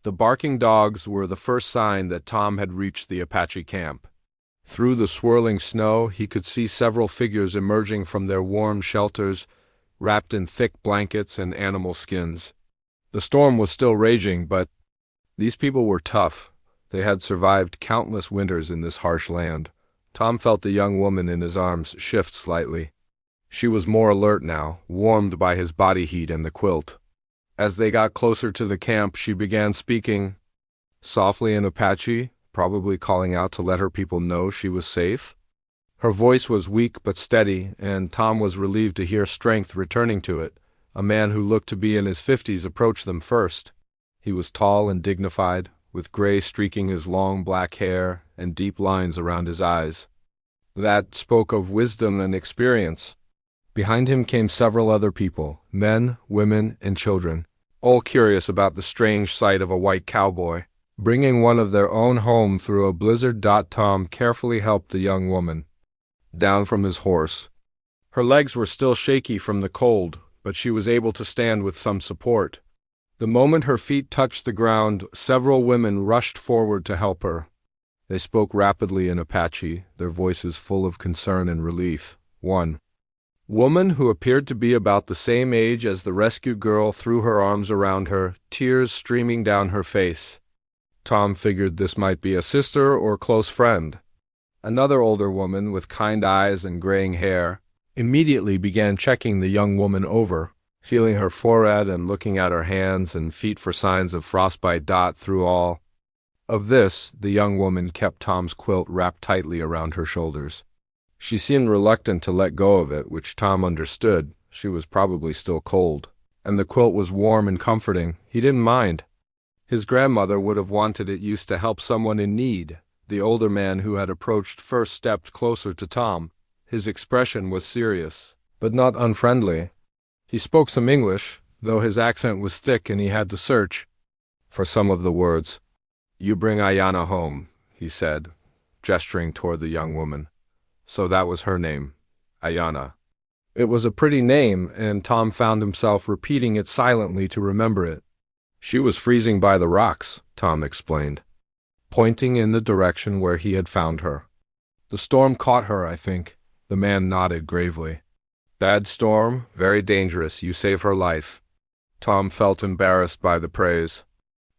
The barking dogs were the first sign that Tom had reached the Apache camp. Through the swirling snow, he could see several figures emerging from their warm shelters, wrapped in thick blankets and animal skins. The storm was still raging, but these people were tough. They had survived countless winters in this harsh land. Tom felt the young woman in his arms shift slightly. She was more alert now, warmed by his body heat and the quilt. As they got closer to the camp, she began speaking softly in Apache, probably calling out to let her people know she was safe. Her voice was weak but steady, and Tom was relieved to hear strength returning to it. A man who looked to be in his 50s approached them first. He was tall and dignified, with gray streaking his long black hair and deep lines around his eyes. That spoke of wisdom and experience. Behind him came several other people, men, women, and children, all curious about the strange sight of a white cowboy, bringing one of their own home through a blizzard. Tom carefully helped the young woman down from his horse. Her legs were still shaky from the cold, but she was able to stand with some support. The moment her feet touched the ground, several women rushed forward to help her. They spoke rapidly in Apache, their voices full of concern and relief. One woman who appeared to be about the same age as the rescued girl threw her arms around her, tears streaming down her face. Tom figured this might be a sister or close friend. Another older woman with kind eyes and graying hair immediately began checking the young woman over, feeling her forehead and looking at her hands and feet for signs of frostbite. Through all of this, the young woman kept Tom's quilt wrapped tightly around her shoulders. She seemed reluctant to let go of it, which Tom understood. She was probably still cold, and the quilt was warm and comforting. He didn't mind. His grandmother would have wanted it used to help someone in need. The older man who had approached first stepped closer to Tom. His expression was serious, but not unfriendly. He spoke some English, though his accent was thick and he had to search for some of the words. "You bring Ayana home," he said, gesturing toward the young woman. So that was her name, Ayana. It was a pretty name, and Tom found himself repeating it silently to remember it. "She was freezing by the rocks," Tom explained, pointing in the direction where he had found her. "The storm caught her, I think." The man nodded gravely. "Bad storm, very dangerous. You saved her life." Tom felt embarrassed by the praise.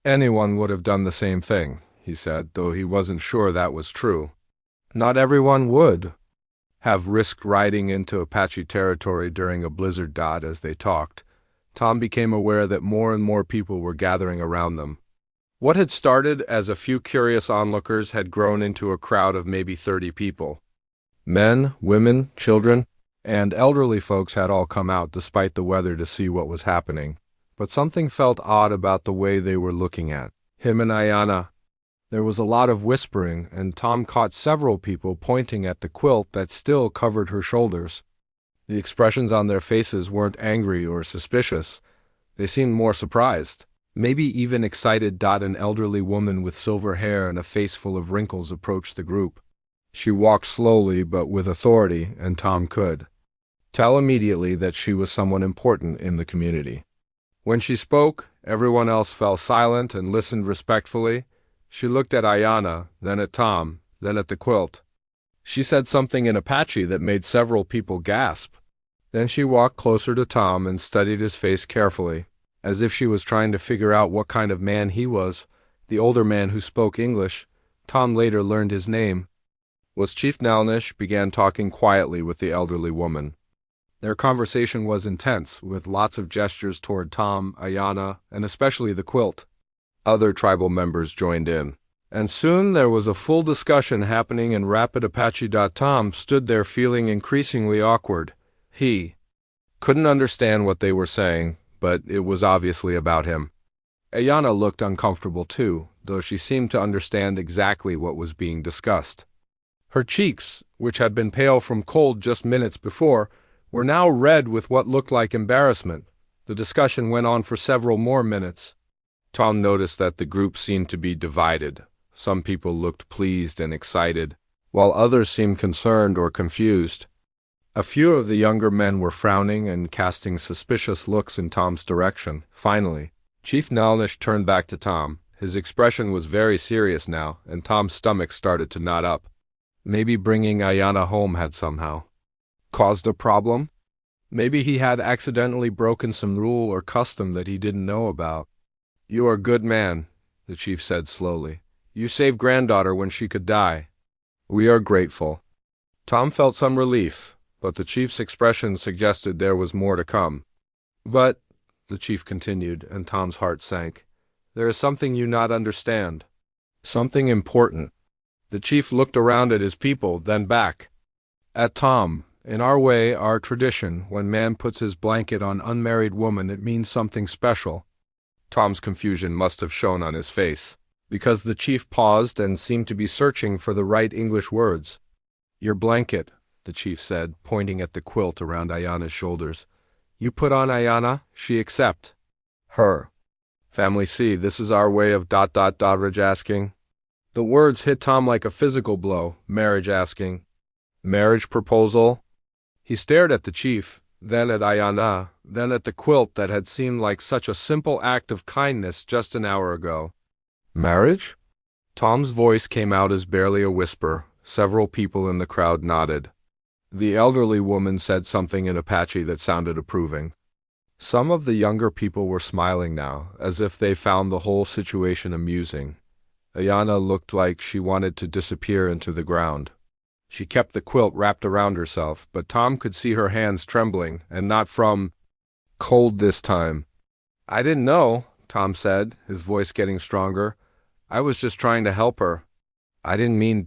Anyone would have done the same thing, he said, though he wasn't sure that was true. Not everyone would have risked riding into Apache territory during a blizzard. As they talked, Tom became aware that more and more people were gathering around them. What had started as a few curious onlookers had grown into a crowd of maybe 30 people. Men, women, children, and elderly folks had all come out despite the weather to see what was happening. But something felt odd about the way they were looking at him and Ayana. There was a lot of whispering, and Tom caught several people pointing at the quilt that still covered her shoulders. The expressions on their faces weren't angry or suspicious. They seemed more surprised, maybe even excited. An elderly woman with silver hair and a face full of wrinkles approached the group. She walked slowly but with authority, and Tom could tell immediately that she was someone important in the community. When she spoke, everyone else fell silent and listened respectfully. She looked at Ayana, then at Tom, then at the quilt. She said something in Apache that made several people gasp. Then she walked closer to Tom and studied his face carefully, as if she was trying to figure out what kind of man he was. The older man who spoke English, Tom later learned his name, was Chief Nalnish, began talking quietly with the elderly woman. Their conversation was intense, with lots of gestures toward Tom, Ayana, and especially the quilt. Other tribal members joined in, and soon there was a full discussion happening in rapid Apache. Tom stood there feeling increasingly awkward. He couldn't understand what they were saying, but it was obviously about him. Ayana looked uncomfortable too, though she seemed to understand exactly what was being discussed. Her cheeks, which had been pale from cold just minutes before, were now red with what looked like embarrassment. The discussion went on for several more minutes. Tom noticed that the group seemed to be divided. Some people looked pleased and excited, while others seemed concerned or confused. A few of the younger men were frowning and casting suspicious looks in Tom's direction. Finally, Chief Nalnish turned back to Tom. His expression was very serious now, and Tom's stomach started to knot up. Maybe bringing Ayana home had somehow caused a problem? Maybe he had accidentally broken some rule or custom that he didn't know about. "You are a good man," the chief said slowly. "You saved granddaughter when she could die. We are grateful." Tom felt some relief, but the chief's expression suggested there was more to come. "But," the chief continued, and Tom's heart sank, "there is something you not understand. Something important." The chief looked around at his people, then back at Tom. "In our way, our tradition, when man puts his blanket on unmarried woman, it means something special." Tom's confusion must have shown on his face, because the chief paused and seemed to be searching for the right English words. "Your blanket," the chief said, pointing at the quilt around Ayana's shoulders. "You put on Ayana, she accept. Her. Family see, this is our way of ... Doddridge asking." The words hit Tom like a physical blow. Marriage asking. Marriage proposal? He stared at the chief, then at Ayana, then at the quilt that had seemed like such a simple act of kindness just an hour ago. "Marriage?" Tom's voice came out as barely a whisper. Several people in the crowd nodded. The elderly woman said something in Apache that sounded approving. Some of the younger people were smiling now, as if they found the whole situation amusing. Ayana looked like she wanted to disappear into the ground. She kept the quilt wrapped around herself, but Tom could see her hands trembling, and not from cold this time. "I didn't know," Tom said, his voice getting stronger. "I was just trying to help her. I didn't mean ...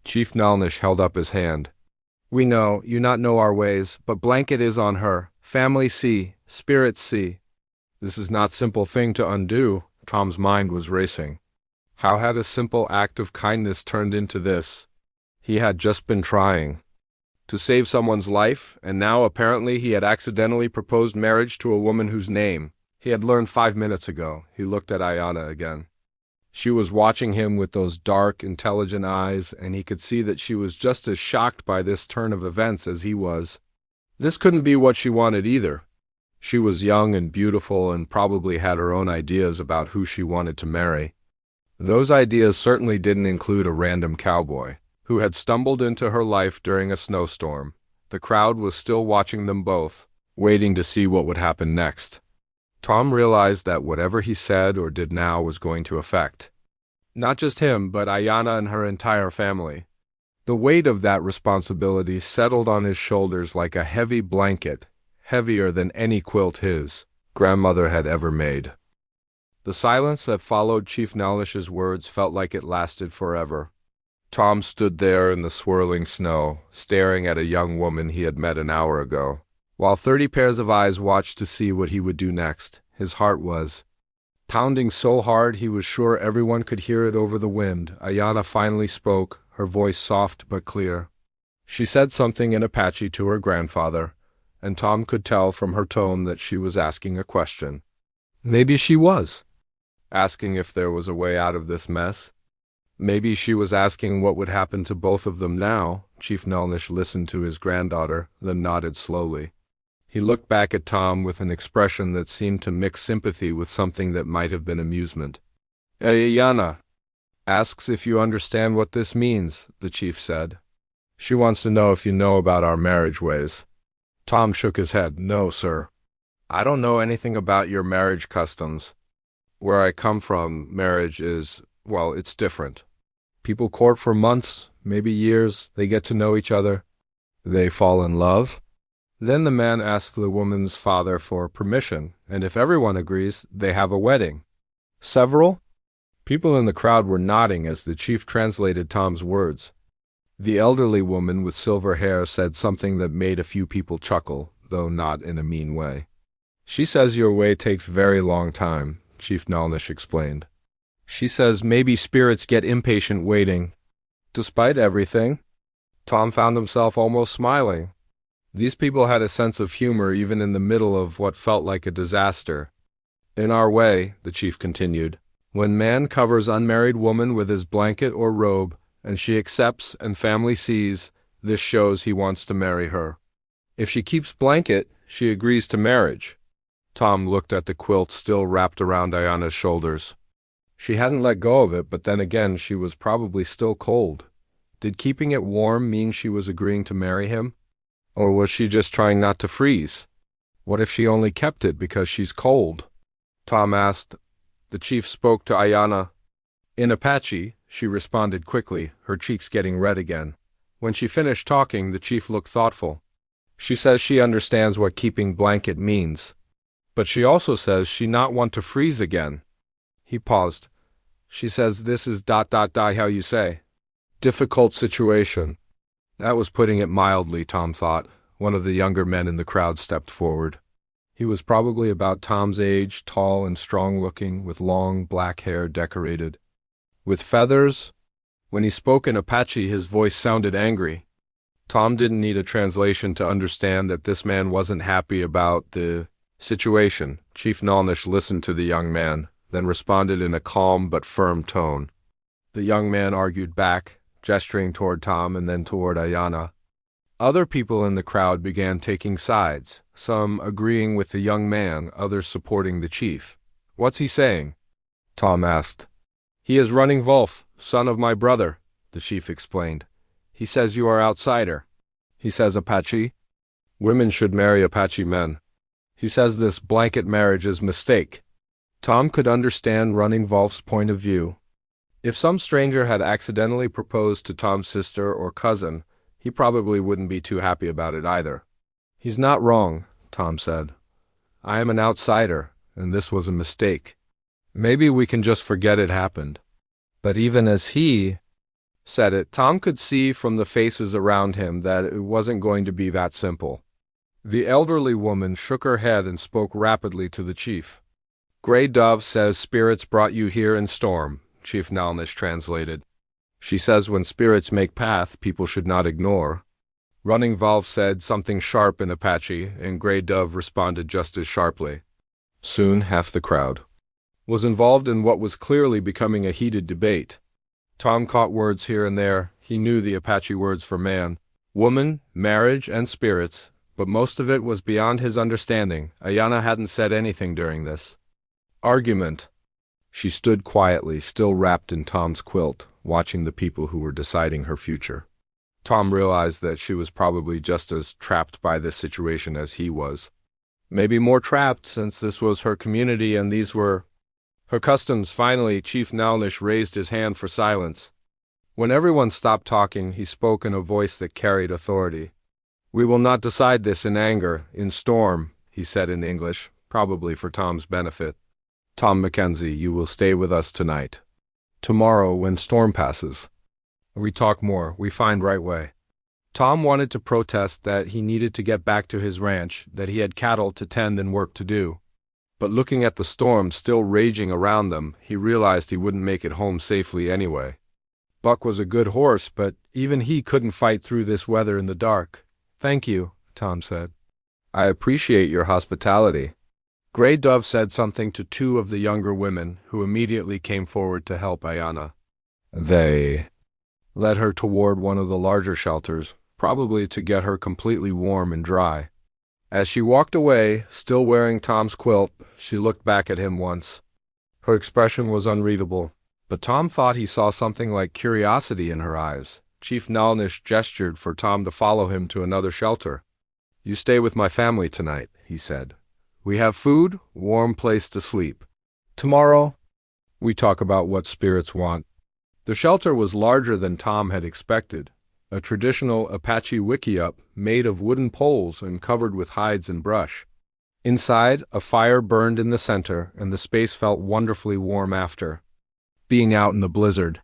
Chief Nalnish held up his hand. "We know, you not know our ways, but blanket is on her. Family see, spirits see." This is not simple thing to undo. Tom's mind was racing. How had a simple act of kindness turned into this? He had just been trying to save someone's life, and now apparently he had accidentally proposed marriage to a woman whose name he had learned 5 minutes ago. He looked at Ayana again. She was watching him with those dark, intelligent eyes, and he could see that she was just as shocked by this turn of events as he was. This couldn't be what she wanted either. She was young and beautiful and probably had her own ideas about who she wanted to marry. Those ideas certainly didn't include a random cowboy who had stumbled into her life during a snowstorm. The crowd was still watching them both, waiting to see what would happen next. Tom realized that whatever he said or did now was going to affect not just him, but Ayana and her entire family. The weight of that responsibility settled on his shoulders like a heavy blanket, heavier than any quilt his grandmother had ever made. The silence that followed Chief Nalnish's words felt like it lasted forever. Tom stood there in the swirling snow, staring at a young woman he had met an hour ago, while 30 pairs of eyes watched to see what he would do next. His heart was pounding so hard he was sure everyone could hear it over the wind. Ayana finally spoke, her voice soft but clear. She said something in Apache to her grandfather, and Tom could tell from her tone that she was asking a question. Maybe she was asking if there was a way out of this mess. Maybe she was asking what would happen to both of them now. Chief Nalnish listened to his granddaughter, then nodded slowly. He looked back at Tom with an expression that seemed to mix sympathy with something that might have been amusement. "Ayana asks if you understand what this means," the chief said. "She wants to know if you know about our marriage ways." Tom shook his head. "No, sir. I don't know anything about your marriage customs. Where I come from, marriage is, well, it's different. People court for months, maybe years, they get to know each other. They fall in love. Then the man asks the woman's father for permission, and if everyone agrees, they have a wedding." "Several?" People in the crowd were nodding as the chief translated Tom's words. The elderly woman with silver hair said something that made a few people chuckle, though not in a mean way. "She says your way takes very long time," Chief Nalnish explained. "She says maybe spirits get impatient waiting." Despite everything, Tom found himself almost smiling. These people had a sense of humor even in the middle of what felt like a disaster. "In our way," the chief continued, "when man covers unmarried woman with his blanket or robe, and she accepts and family sees, this shows he wants to marry her. If she keeps blanket, she agrees to marriage. Tom looked at the quilt still wrapped around Ayana's shoulders. She hadn't let go of it, but then again she was probably still cold. Did keeping it warm mean she was agreeing to marry him? Or was she just trying not to freeze? What if she only kept it because she's cold? Tom asked. The chief spoke to Ayana. In Apache, she responded quickly, her cheeks getting red again. When she finished talking, the chief looked thoughtful. She says she understands what keeping blanket means. But she also says she not want to freeze again. He paused. She says this is ... how you say. Difficult situation. That was putting it mildly, Tom thought. One of the younger men in the crowd stepped forward. He was probably about Tom's age, tall and strong-looking, with long black hair decorated with feathers. When he spoke in Apache, his voice sounded angry. Tom didn't need a translation to understand that this man wasn't happy about the situation. Chief Nalnish listened to the young man, then responded in a calm but firm tone. The young man argued back, gesturing toward Tom and then toward Ayana. Other people in the crowd began taking sides, some agreeing with the young man, others supporting the chief. What's he saying? Tom asked. He is running Wolf, son of my brother, the chief explained. He says you are outsider. He says Apache. Women should marry Apache men. He says this blanket marriage is mistake. Tom could understand Running Wolf's point of view. If some stranger had accidentally proposed to Tom's sister or cousin, he probably wouldn't be too happy about it either. He's not wrong, Tom said. I am an outsider, and this was a mistake. Maybe we can just forget it happened. But even as he said it, Tom could see from the faces around him that it wasn't going to be that simple. The elderly woman shook her head and spoke rapidly to the chief. Grey Dove says spirits brought you here in storm, Chief Nalnish translated. She says when spirits make path, people should not ignore. Running Wolf said something sharp in Apache, and Grey Dove responded just as sharply. Soon half the crowd was involved in what was clearly becoming a heated debate. Tom caught words here and there. He knew the Apache words for man, woman, marriage, and spirits, but most of it was beyond his understanding. Ayana hadn't said anything during this argument. She stood quietly, still wrapped in Tom's quilt, watching the people who were deciding her future. Tom realized that she was probably just as trapped by this situation as he was. Maybe more trapped, since this was her community and these were her customs. Finally, Chief Nalnish raised his hand for silence. When everyone stopped talking, he spoke in a voice that carried authority. We will not decide this in anger, in storm, he said in English, probably for Tom's benefit. Tom Mackenzie, you will stay with us tonight. Tomorrow, when storm passes, we talk more, we find right way. Tom wanted to protest that he needed to get back to his ranch, that he had cattle to tend and work to do. But looking at the storm still raging around them, he realized he wouldn't make it home safely anyway. Buck was a good horse, but even he couldn't fight through this weather in the dark. Thank you, Tom said. I appreciate your hospitality. Grey Dove said something to two of the younger women, who immediately came forward to help Ayana. They led her toward one of the larger shelters, probably to get her completely warm and dry. As she walked away, still wearing Tom's quilt, she looked back at him once. Her expression was unreadable, but Tom thought he saw something like curiosity in her eyes. Chief Nalnish gestured for Tom to follow him to another shelter. You stay with my family tonight, he said. We have food, warm place to sleep. Tomorrow, we talk about what spirits want. The shelter was larger than Tom had expected. A traditional Apache wickiup made of wooden poles and covered with hides and brush. Inside, a fire burned in the center, and the space felt wonderfully warm after being out in the blizzard.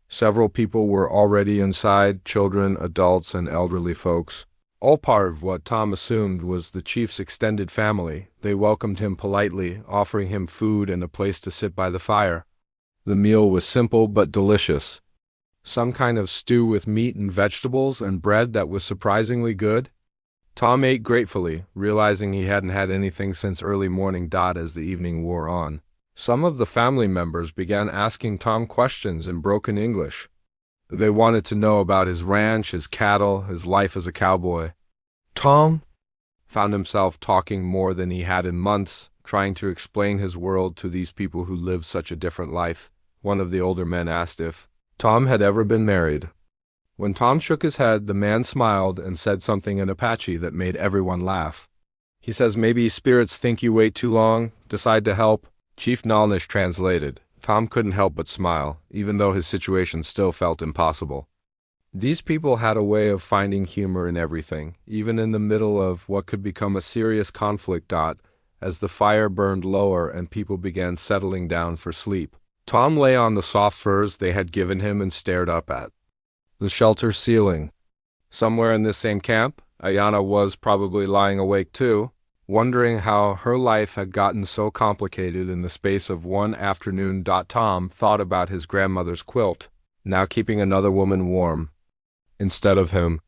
Several people were already inside, children, adults, and elderly folks. All part of what Tom assumed was the chief's extended family. They welcomed him politely, offering him food and a place to sit by the fire. The meal was simple but delicious. Some kind of stew with meat and vegetables and bread that was surprisingly good. Tom ate gratefully, realizing he hadn't had anything since early morning as the evening wore on. Some of the family members began asking Tom questions in broken English. They wanted to know about his ranch, his cattle, his life as a cowboy. Tom found himself talking more than he had in months, trying to explain his world to these people who lived such a different life. One of the older men asked if Tom had ever been married. When Tom shook his head, the man smiled and said something in Apache that made everyone laugh. He says, "Maybe spirits think you wait too long, decide to help." Chief Nalnish translated. Tom couldn't help but smile, even though his situation still felt impossible. These people had a way of finding humor in everything, even in the middle of what could become a serious conflict. As the fire burned lower and people began settling down for sleep, Tom lay on the soft furs they had given him and stared up at the shelter ceiling. Somewhere in this same camp, Ayana was probably lying awake too, wondering how her life had gotten so complicated in the space of one afternoon. Tom thought about his grandmother's quilt, now keeping another woman warm instead of him.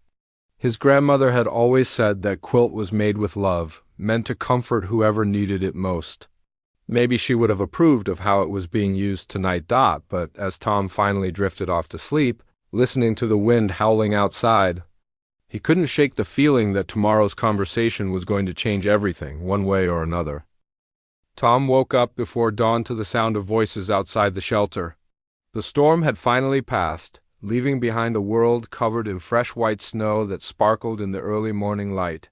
His grandmother had always said that quilt was made with love, meant to comfort whoever needed it most. Maybe she would have approved of how it was being used tonight. But as Tom finally drifted off to sleep, listening to the wind howling outside, he couldn't shake the feeling that tomorrow's conversation was going to change everything, one way or another. Tom woke up before dawn to the sound of voices outside the shelter. The storm had finally passed, leaving behind a world covered in fresh white snow that sparkled in the early morning light.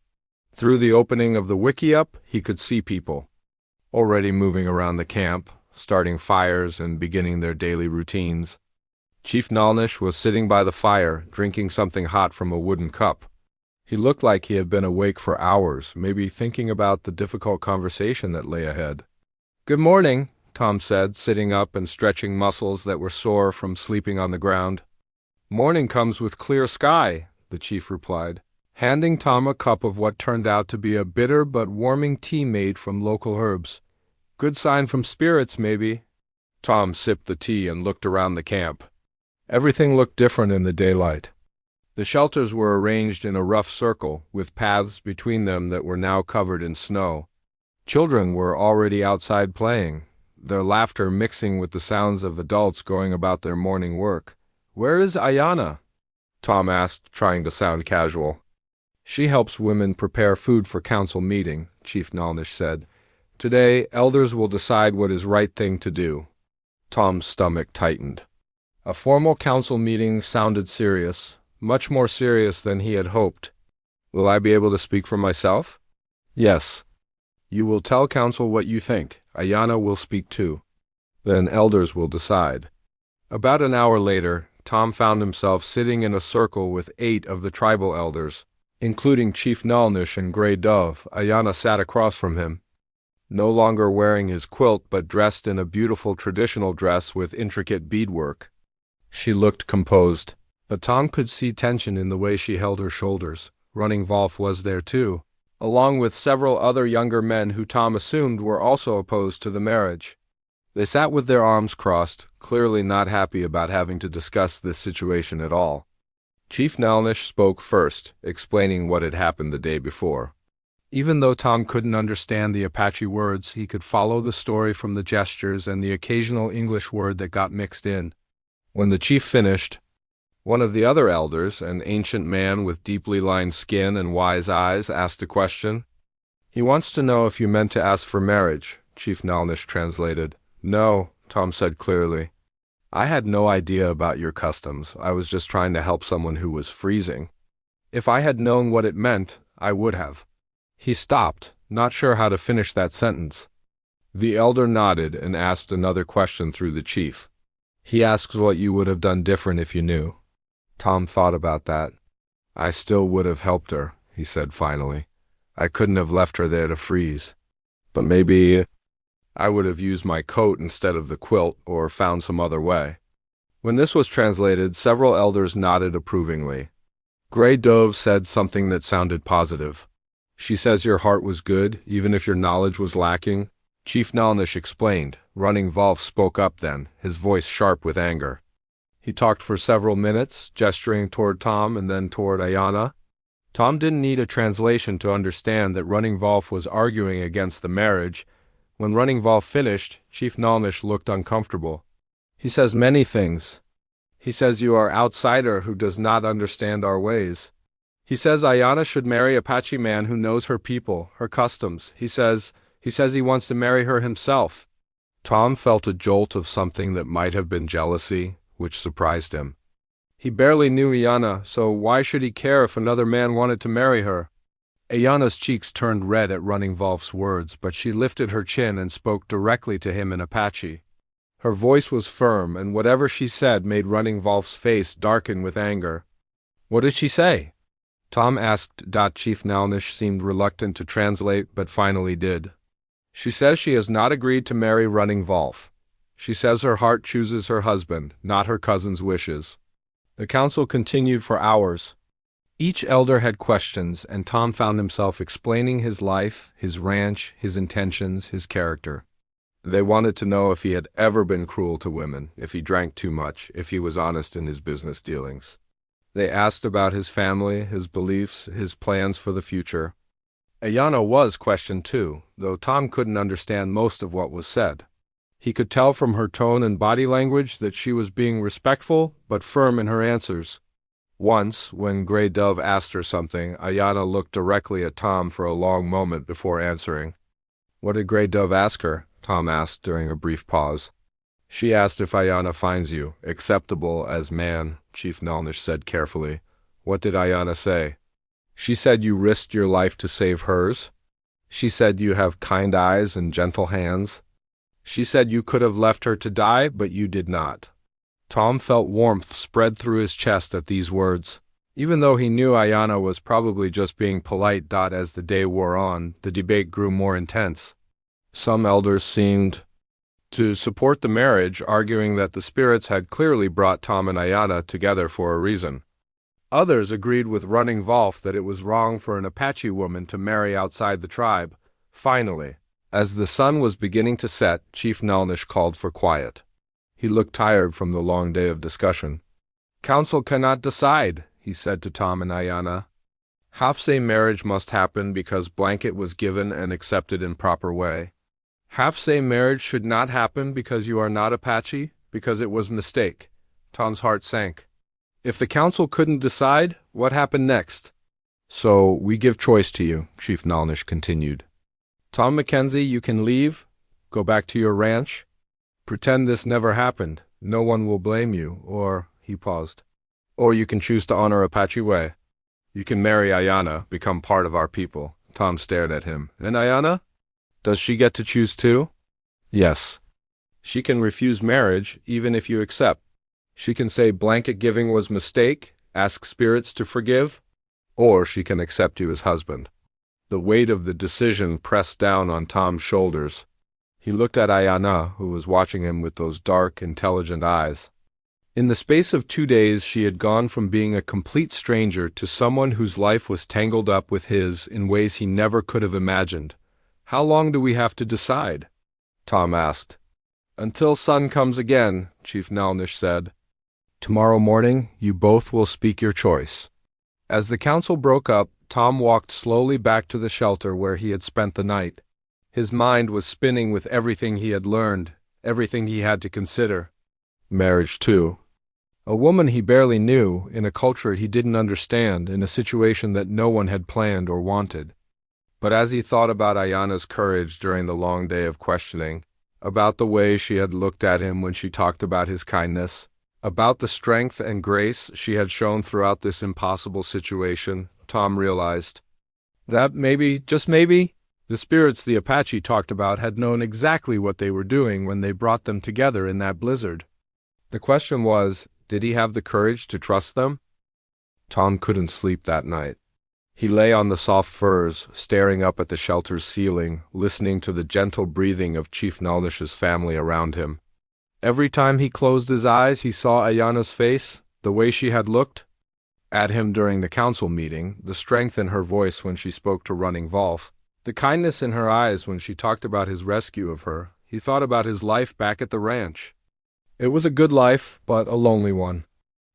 Through the opening of the wickiup, he could see people already moving around the camp, starting fires and beginning their daily routines. Chief Nalnish was sitting by the fire, drinking something hot from a wooden cup. He looked like he had been awake for hours, maybe thinking about the difficult conversation that lay ahead. "Good morning," Tom said, sitting up and stretching muscles that were sore from sleeping on the ground. "Morning comes with clear sky," the chief replied, handing Tom a cup of what turned out to be a bitter but warming tea made from local herbs. "Good sign from spirits, maybe." Tom sipped the tea and looked around the camp. Everything looked different in the daylight. The shelters were arranged in a rough circle, with paths between them that were now covered in snow. Children were already outside playing, their laughter mixing with the sounds of adults going about their morning work. "Where is Ayana?" Tom asked, trying to sound casual. "She helps women prepare food for council meeting," Chief Nalnish said. "Today, elders will decide what is right thing to do." Tom's stomach tightened. A formal council meeting sounded serious, much more serious than he had hoped. "Will I be able to speak for myself?" "Yes. You will tell council what you think. Ayana will speak too. Then elders will decide." About an hour later, Tom found himself sitting in a circle with 8 of the tribal elders, including Chief Nalnish and Grey Dove. Ayana sat across from him, no longer wearing his quilt but dressed in a beautiful traditional dress with intricate beadwork. She looked composed, but Tom could see tension in the way she held her shoulders. Running Wolf was there too, along with several other younger men who Tom assumed were also opposed to the marriage. They sat with their arms crossed, clearly not happy about having to discuss this situation at all. Chief Nalnish spoke first, explaining what had happened the day before. Even though Tom couldn't understand the Apache words, he could follow the story from the gestures and the occasional English word that got mixed in. When the chief finished, one of the other elders, an ancient man with deeply lined skin and wise eyes, asked a question. "He wants to know if you meant to ask for marriage," Chief Nalnish translated. "No," Tom said clearly. "I had no idea about your customs. I was just trying to help someone who was freezing. If I had known what it meant, I would have." He stopped, not sure how to finish that sentence. The elder nodded and asked another question through the chief. "He asks what you would have done different if you knew." Tom thought about that. "I still would have helped her," he said finally. "I couldn't have left her there to freeze. But maybe I would have used my coat instead of the quilt or found some other way." When this was translated, several elders nodded approvingly. Grey Dove said something that sounded positive. "She says your heart was good, even if your knowledge was lacking." Chief Nalnish explained. Running Wolf spoke up then, his voice sharp with anger. He talked for several minutes, gesturing toward Tom and then toward Ayana. Tom didn't need a translation to understand that Running Wolf was arguing against the marriage. When Running Wolf finished, Chief Nalnish looked uncomfortable. "He says many things. He says you are outsider who does not understand our ways." He says Ayana should marry Apache man who knows her people, her customs. He says he wants to marry her himself. Tom felt a jolt of something that might have been jealousy, which surprised him. He barely knew Ayana, so why should he care if another man wanted to marry her? Ayana's cheeks turned red at Running Wolf's words, but she lifted her chin and spoke directly to him in Apache. Her voice was firm, and whatever she said made Running Wolf's face darken with anger. What did she say? Tom asked. Chief Nalnish seemed reluctant to translate, but finally did. She says she has not agreed to marry Running Wolf. She says her heart chooses her husband, not her cousin's wishes. The council continued for hours. Each elder had questions, and Tom found himself explaining his life, his ranch, his intentions, his character. They wanted to know if he had ever been cruel to women, if he drank too much, if he was honest in his business dealings. They asked about his family, his beliefs, his plans for the future. Ayana was questioned too, though Tom couldn't understand most of what was said. He could tell from her tone and body language that she was being respectful but firm in her answers. Once, when Grey Dove asked her something, Ayana looked directly at Tom for a long moment before answering. What did Grey Dove ask her? Tom asked during a brief pause. She asked if Ayana finds you acceptable as man, Chief Nalnish said carefully. What did Ayana say? She said you risked your life to save hers. She said you have kind eyes and gentle hands. She said you could have left her to die, but you did not. Tom felt warmth spread through his chest at these words. Even though he knew Ayana was probably just being polite. As the day wore on, the debate grew more intense. Some elders seemed to support the marriage, arguing that the spirits had clearly brought Tom and Ayana together for a reason. Others agreed with Running Wolf that it was wrong for an Apache woman to marry outside the tribe. Finally, as the sun was beginning to set, Chief Nalnish called for quiet. He looked tired from the long day of discussion. Council cannot decide, he said to Tom and Ayana. Half-say marriage must happen because blanket was given and accepted in proper way. Half-say marriage should not happen because you are not Apache, because it was mistake. Tom's heart sank. If the council couldn't decide, what happened next? So we give choice to you, Chief Nalnish continued. Tom Mackenzie, you can leave, go back to your ranch. Pretend this never happened. No one will blame you, or, he paused. Or you can choose to honor Apache way. You can marry Ayana, become part of our people. Tom stared at him. And Ayana? Does she get to choose too? Yes. She can refuse marriage, even if you accept. She can say blanket giving was mistake, ask spirits to forgive, or she can accept you as husband. The weight of the decision pressed down on Tom's shoulders. He looked at Ayana, who was watching him with those dark, intelligent eyes. In the space of 2 days, she had gone from being a complete stranger to someone whose life was tangled up with his in ways he never could have imagined. How long do we have to decide? Tom asked. Until sun comes again, Chief Nalnish said. Tomorrow morning, you both will speak your choice. As the council broke up, Tom walked slowly back to the shelter where he had spent the night. His mind was spinning with everything he had learned, everything he had to consider. Marriage, too. A woman he barely knew, in a culture he didn't understand, in a situation that no one had planned or wanted. But as he thought about Ayana's courage during the long day of questioning, about the way she had looked at him when she talked about his kindness, about the strength and grace she had shown throughout this impossible situation, Tom realized that maybe, just maybe, the spirits the Apache talked about had known exactly what they were doing when they brought them together in that blizzard. The question was, did he have the courage to trust them? Tom couldn't sleep that night. He lay on the soft furs, staring up at the shelter's ceiling, listening to the gentle breathing of Chief Nalnish's family around him. Every time he closed his eyes, he saw Ayana's face, the way she had looked at him during the council meeting, the strength in her voice when she spoke to Running Wolf, the kindness in her eyes when she talked about his rescue of her. He thought about his life back at the ranch. It was a good life, but a lonely one.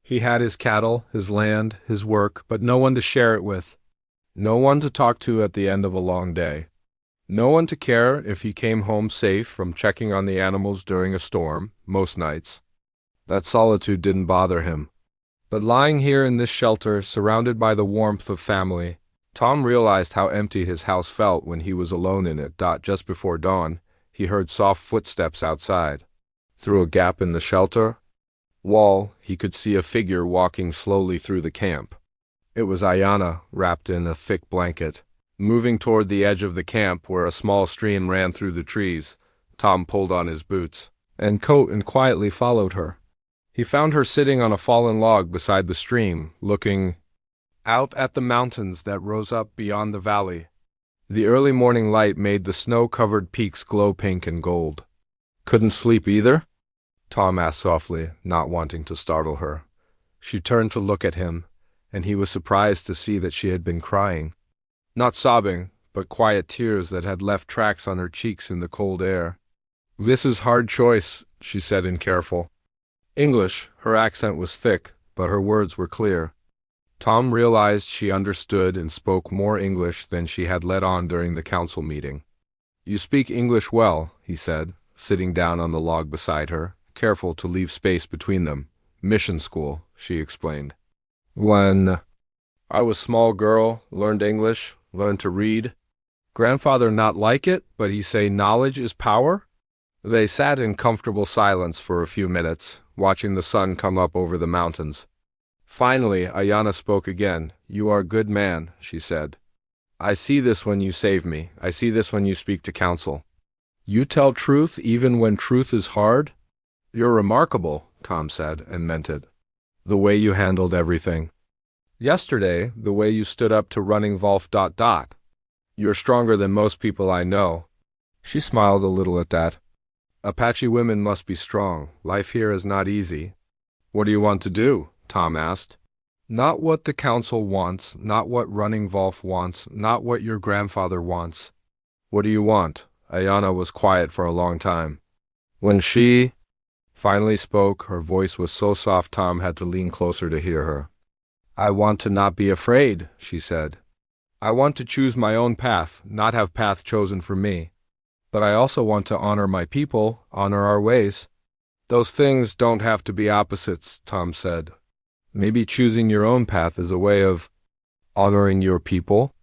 He had his cattle, his land, his work, but no one to share it with. No one to talk to at the end of a long day. No one to care if he came home safe from checking on the animals during a storm, most nights. That solitude didn't bother him. But lying here in this shelter, surrounded by the warmth of family, Tom realized how empty his house felt when he was alone in it. Just before dawn, he heard soft footsteps outside. Through a gap in the shelter wall, he could see a figure walking slowly through the camp. It was Ayana, wrapped in a thick blanket. Moving toward the edge of the camp where a small stream ran through the trees, Tom pulled on his boots and coat and quietly followed her. He found her sitting on a fallen log beside the stream, looking out at the mountains that rose up beyond the valley. The early morning light made the snow-covered peaks glow pink and gold. "Couldn't sleep either?" Tom asked softly, not wanting to startle her. She turned to look at him, and he was surprised to see that she had been crying. Not sobbing, but quiet tears that had left tracks on her cheeks in the cold air. "This is hard choice," she said in careful English. Her accent was thick, but her words were clear. Tom realized she understood and spoke more English than she had let on during the council meeting. "You speak English well," he said, sitting down on the log beside her, careful to leave space between them. "Mission school," she explained. "When I was small girl, learned English, learned to read. Grandfather not like it, but he say knowledge is power." They sat in comfortable silence for a few minutes, watching the sun come up over the mountains. Finally, Ayana spoke again. "You are a good man," she said. "I see this when you save me. I see this when you speak to council. You tell truth even when truth is hard." "You're remarkable," Tom said, and meant it. "The way you handled everything. Yesterday, the way you stood up to running Wolf. You're stronger than most people I know." She smiled a little at that. "Apache women must be strong. Life here is not easy." "What do you want to do?" Tom asked. "Not what the council wants, not what running Wolf wants, not what your grandfather wants." "What do you want?" Ayana was quiet for a long time. When she finally spoke, her voice was so soft Tom had to lean closer to hear her. "I want to not be afraid," she said. "I want to choose my own path, not have path chosen for me. But I also want to honor my people, honor our ways." "Those things don't have to be opposites," Tom said. "Maybe choosing your own path is a way of honoring your people.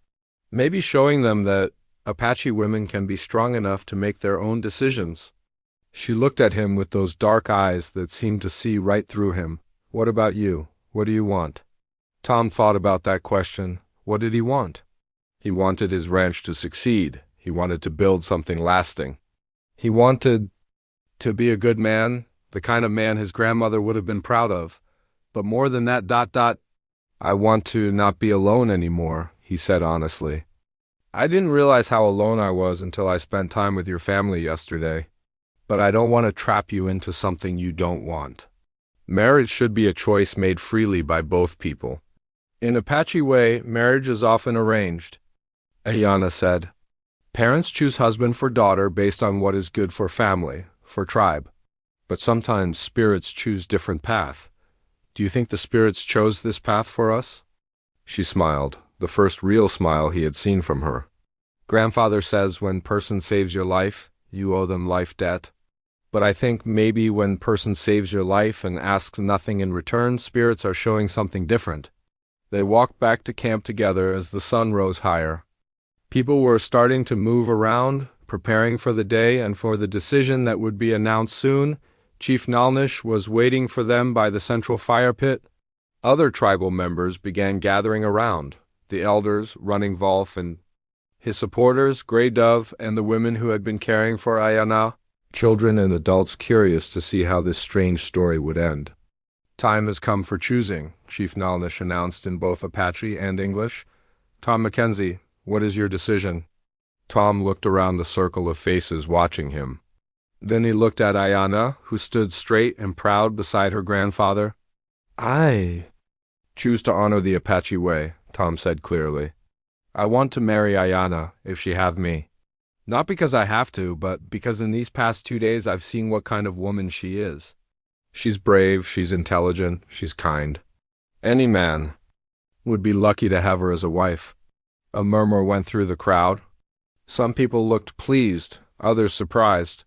Maybe showing them that Apache women can be strong enough to make their own decisions." She looked at him with those dark eyes that seemed to see right through him. "What about you? What do you want?" Tom thought about that question. What did he want? He wanted his ranch to succeed. He wanted to build something lasting. He wanted to be a good man, the kind of man his grandmother would have been proud of. But more than that, "I want to not be alone anymore," he said honestly. "I didn't realize how alone I was until I spent time with your family yesterday. But I don't want to trap you into something you don't want. Marriage should be a choice made freely by both people. In Apache way, marriage is often arranged," Ayana said. "Parents choose husband for daughter based on what is good for family, for tribe. But sometimes spirits choose different path. Do you think the spirits chose this path for us?" She smiled, the first real smile he had seen from her. "Grandfather says when person saves your life, you owe them life debt. But I think maybe when person saves your life and asks nothing in return, spirits are showing something different." They walked back to camp together as the sun rose higher. People were starting to move around, preparing for the day and for the decision that would be announced soon. Chief Nalnish was waiting for them by the central fire pit. Other tribal members began gathering around, the elders, Running Wolf, and his supporters, Grey Dove, and the women who had been caring for Ayana, children and adults curious to see how this strange story would end. "Time has come for choosing," Chief Nalnish announced in both Apache and English. "Tom Mackenzie, what is your decision?" Tom looked around the circle of faces watching him. Then he looked at Ayana, who stood straight and proud beside her grandfather. "I choose to honor the Apache way," Tom said clearly. "I want to marry Ayana, if she have me. Not because I have to, but because in these past 2 days I've seen what kind of woman she is. She's brave, she's intelligent, she's kind. Any man would be lucky to have her as a wife." A murmur went through the crowd. Some people looked pleased, others surprised.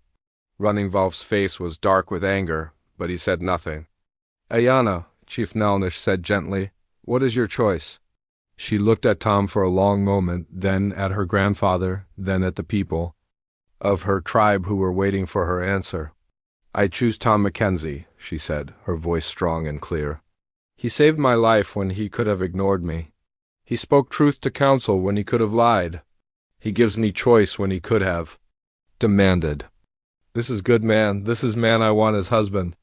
Running Wolf's face was dark with anger, but he said nothing. "Ayana," Chief Nelnish said gently. What is your choice? She looked at Tom for a long moment, then at her grandfather, then at the people of her tribe who were waiting for her answer. I choose Tom Mackenzie, she said, her voice strong and clear. He saved my life when he could have ignored me. He spoke truth to counsel when he could have lied. He gives me choice when he could have demanded. This is good man. This is man I want as husband.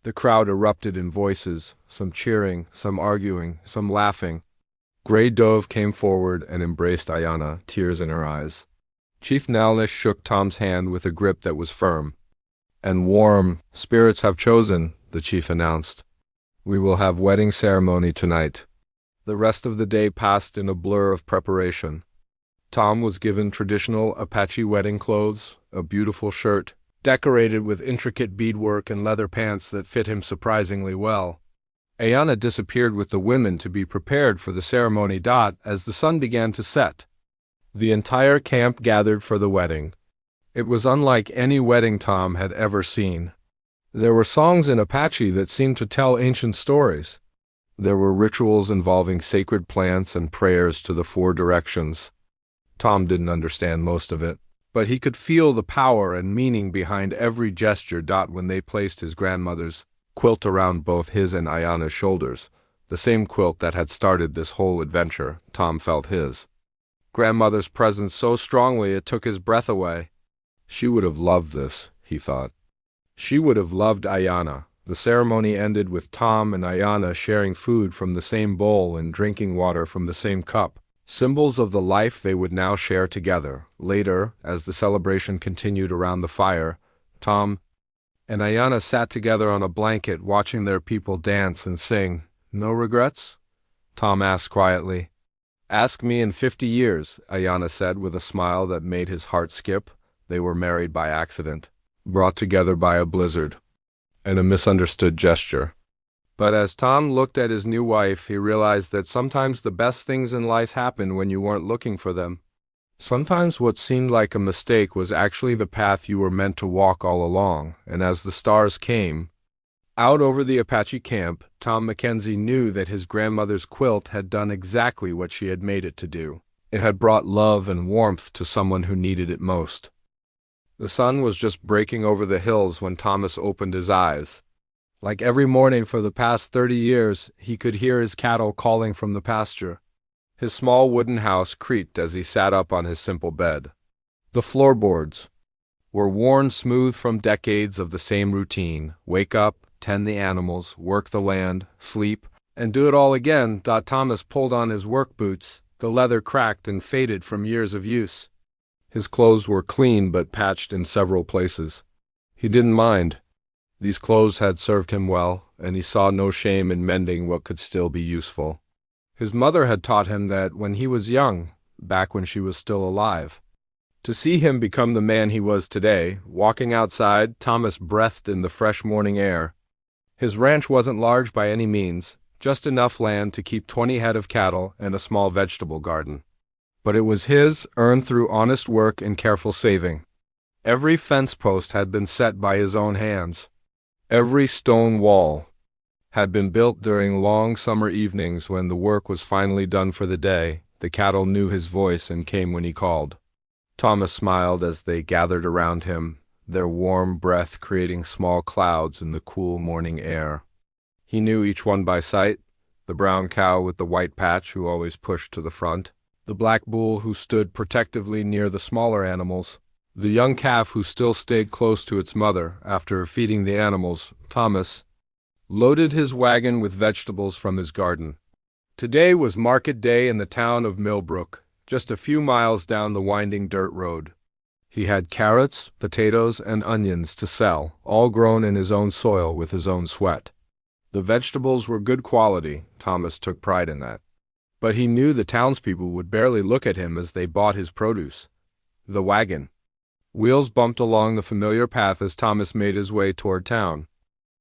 The crowd erupted in voices, some cheering, some arguing, some laughing. Grey Dove came forward and embraced Ayana, tears in her eyes. Chief Nalnish shook Tom's hand with a grip that was firm. And warm spirits have chosen, the chief announced. We will have wedding ceremony tonight. The rest of the day passed in a blur of preparation. Tom was given traditional Apache wedding clothes, a beautiful shirt, decorated with intricate beadwork and leather pants that fit him surprisingly well. Ayana disappeared with the women to be prepared for the ceremony. As the sun began to set, the entire camp gathered for the wedding. It was unlike any wedding Tom had ever seen. There were songs in Apache that seemed to tell ancient stories. There were rituals involving sacred plants and prayers to the four directions. Tom didn't understand most of it, but he could feel the power and meaning behind every gesture. When they placed his grandmother's quilt around both his and Ayana's shoulders, the same quilt that had started this whole adventure, Tom felt his grandmother's presence so strongly it took his breath away. She would have loved this, he thought. She would have loved Ayana. The ceremony ended with Tom and Ayana sharing food from the same bowl and drinking water from the same cup, symbols of the life they would now share together. Later, as the celebration continued around the fire, Tom and Ayana sat together on a blanket watching their people dance and sing. No regrets? Tom asked quietly. Ask me in 50 years, Ayana said with a smile that made his heart skip. They were married by accident, brought together by a blizzard and a misunderstood gesture. But as Tom looked at his new wife, he realized that sometimes the best things in life happen when you weren't looking for them. Sometimes what seemed like a mistake was actually the path you were meant to walk all along, and as the stars came out over the Apache camp, Tom Mackenzie knew that his grandmother's quilt had done exactly what she had made it to do. It had brought love and warmth to someone who needed it most. The sun was just breaking over the hills when Thomas opened his eyes. Like every morning for the past 30 years, he could hear his cattle calling from the pasture. His small wooden house creaked as he sat up on his simple bed. The floorboards were worn smooth from decades of the same routine: wake up, tend the animals, work the land, sleep, and do it all again. Thomas pulled on his work boots. The leather cracked and faded from years of use. His clothes were clean but patched in several places. He didn't mind. These clothes had served him well, and he saw no shame in mending what could still be useful. His mother had taught him that when he was young, back when she was still alive. To see him become the man he was today, walking outside, Thomas breathed in the fresh morning air. His ranch wasn't large by any means, just enough land to keep 20 head of cattle and a small vegetable garden. But it was his, earned through honest work and careful saving. Every fence post had been set by his own hands. Every stone wall had been built during long summer evenings when the work was finally done for the day. The cattle knew his voice and came when he called. Thomas smiled as they gathered around him, their warm breath creating small clouds in the cool morning air. He knew each one by sight: the brown cow with the white patch who always pushed to the front, the black bull who stood protectively near the smaller animals, the young calf who still stayed close to its mother after feeding the animals. Thomas loaded his wagon with vegetables from his garden. Today was market day in the town of Millbrook, just a few miles down the winding dirt road. He had carrots, potatoes, and onions to sell, all grown in his own soil with his own sweat. The vegetables were good quality. Thomas took pride in that. But he knew the townspeople would barely look at him as they bought his produce. The wagon wheels bumped along the familiar path as Thomas made his way toward town.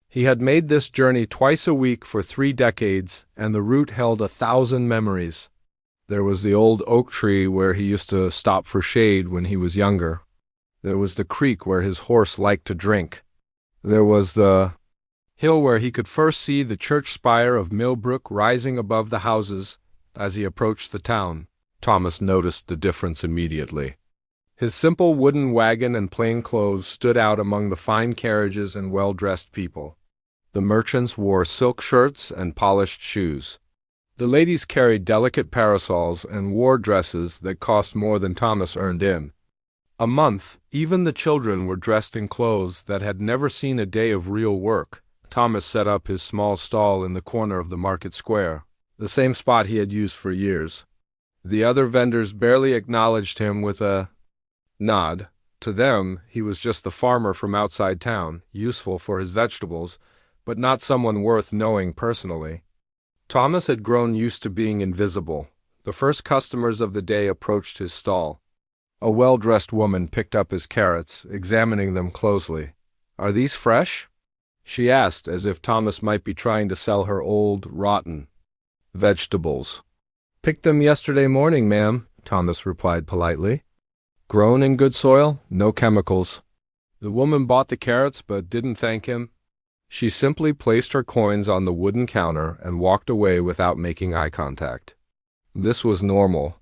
He had made this journey twice a week for 3 decades, and the route held 1,000 memories. There was the old oak tree where he used to stop for shade when he was younger. There was the creek where his horse liked to drink. There was the hill where he could first see the church spire of Millbrook rising above the houses as he approached the town. Thomas noticed the difference immediately. His simple wooden wagon and plain clothes stood out among the fine carriages and well-dressed people. The merchants wore silk shirts and polished shoes. The ladies carried delicate parasols and wore dresses that cost more than Thomas earned in a month. Even the children were dressed in clothes that had never seen a day of real work. Thomas set up his small stall in the corner of the market square, the same spot he had used for years. The other vendors barely acknowledged him with a nod. To them, he was just the farmer from outside town, useful for his vegetables, but not someone worth knowing personally. Thomas had grown used to being invisible. The first customers of the day approached his stall. A well-dressed woman picked up his carrots, examining them closely. "Are these fresh?" she asked, as if Thomas might be trying to sell her old, rotten vegetables. "Picked them yesterday morning, ma'am," Thomas replied politely. "Grown in good soil, no chemicals." The woman bought the carrots but didn't thank him. She simply placed her coins on the wooden counter and walked away without making eye contact. This was normal.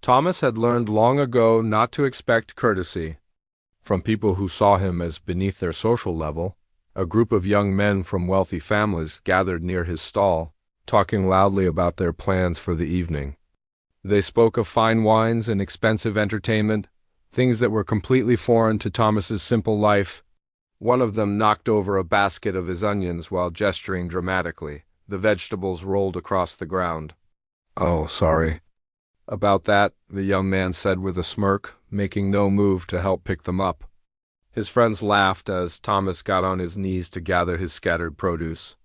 Thomas had learned long ago not to expect courtesy from people who saw him as beneath their social level. A group of young men from wealthy families gathered near his stall, talking loudly about their plans for the evening. They spoke of fine wines and expensive entertainment, things that were completely foreign to Thomas's simple life. One of them knocked over a basket of his onions while gesturing dramatically. The vegetables rolled across the ground. "Oh, sorry about that," the young man said with a smirk, making no move to help pick them up. His friends laughed as Thomas got on his knees to gather his scattered produce.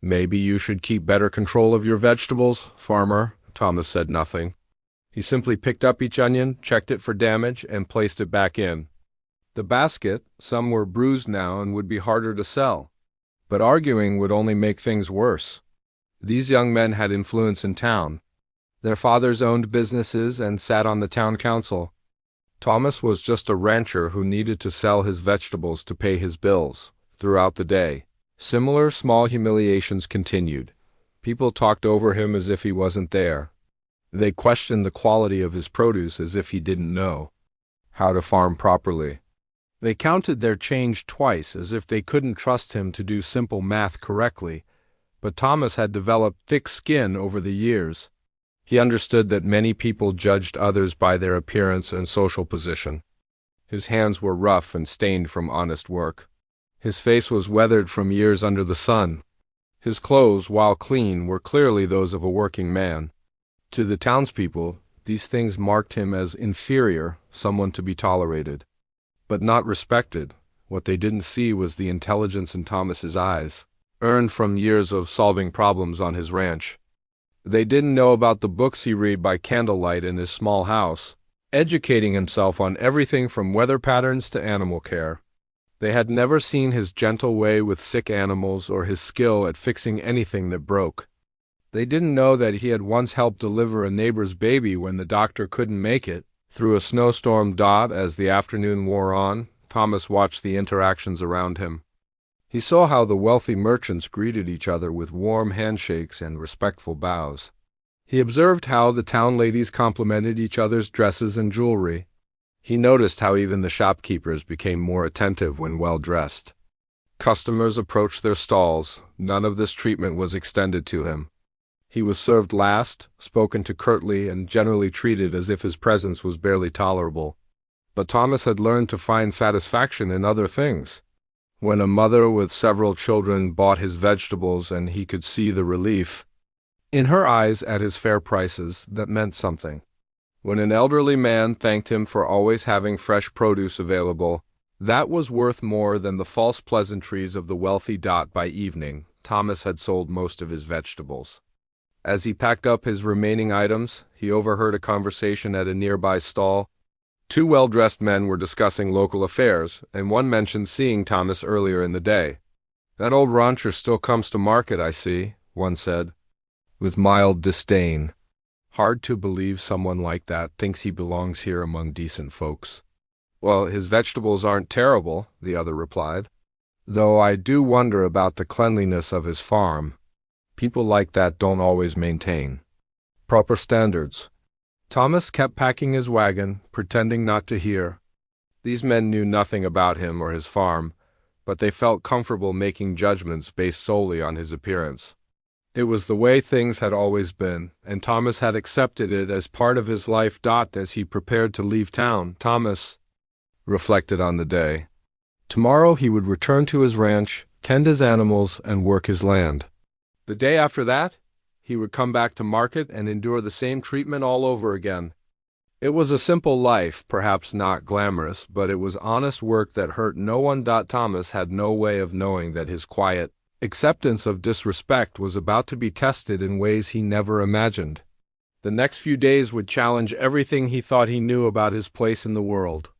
"Maybe you should keep better control of your vegetables, farmer." Thomas said nothing. He simply picked up each onion, checked it for damage, and placed it back in the basket. Some were bruised now and would be harder to sell. But arguing would only make things worse. These young men had influence in town. Their fathers owned businesses and sat on the town council. Thomas was just a rancher who needed to sell his vegetables to pay his bills. Throughout the day, similar small humiliations continued. People talked over him as if he wasn't there. They questioned the quality of his produce as if he didn't know how to farm properly. They counted their change twice as if they couldn't trust him to do simple math correctly. But Thomas had developed thick skin over the years. He understood that many people judged others by their appearance and social position. His hands were rough and stained from honest work. His face was weathered from years under the sun. His clothes, while clean, were clearly those of a working man. To the townspeople, these things marked him as inferior, someone to be tolerated, but not respected. What they didn't see was the intelligence in Thomas's eyes, earned from years of solving problems on his ranch. They didn't know about the books he read by candlelight in his small house, educating himself on everything from weather patterns to animal care. They had never seen his gentle way with sick animals or his skill at fixing anything that broke. They didn't know that he had once helped deliver a neighbor's baby when the doctor couldn't make it. Through a snowstorm dot as the afternoon wore on, Thomas watched the interactions around him. He saw how the wealthy merchants greeted each other with warm handshakes and respectful bows. He observed how the town ladies complimented each other's dresses and jewelry. He noticed how even the shopkeepers became more attentive when well-dressed. Customers approached their stalls. None of this treatment was extended to him. He was served last, spoken to curtly, and generally treated as if his presence was barely tolerable. But Thomas had learned to find satisfaction in other things. When a mother with several children bought his vegetables and he could see the relief in her eyes at his fair prices, that meant something. When an elderly man thanked him for always having fresh produce available, that was worth more than the false pleasantries of the wealthy dot. By evening, Thomas had sold most of his vegetables. As he packed up his remaining items, he overheard a conversation at a nearby stall. Two well-dressed men were discussing local affairs, and one mentioned seeing Thomas earlier in the day. "That old rancher still comes to market, I see," one said, with mild disdain. "Hard to believe someone like that thinks he belongs here among decent folks." "Well, his vegetables aren't terrible," the other replied. Though I do wonder about the cleanliness of his farm. People like that don't always maintain proper standards. Thomas kept packing his wagon, pretending not to hear. These men knew nothing about him or his farm, but they felt comfortable making judgments based solely on his appearance. It was the way things had always been, and Thomas had accepted it as part of his life. As he prepared to leave town, Thomas reflected on the day. Tomorrow he would return to his ranch, tend his animals, and work his land. The day after that, he would come back to market and endure the same treatment all over again. It was a simple life, perhaps not glamorous, but it was honest work that hurt no one. Thomas had no way of knowing that his quiet acceptance of disrespect was about to be tested in ways he never imagined. The next few days would challenge everything he thought he knew about his place in the world.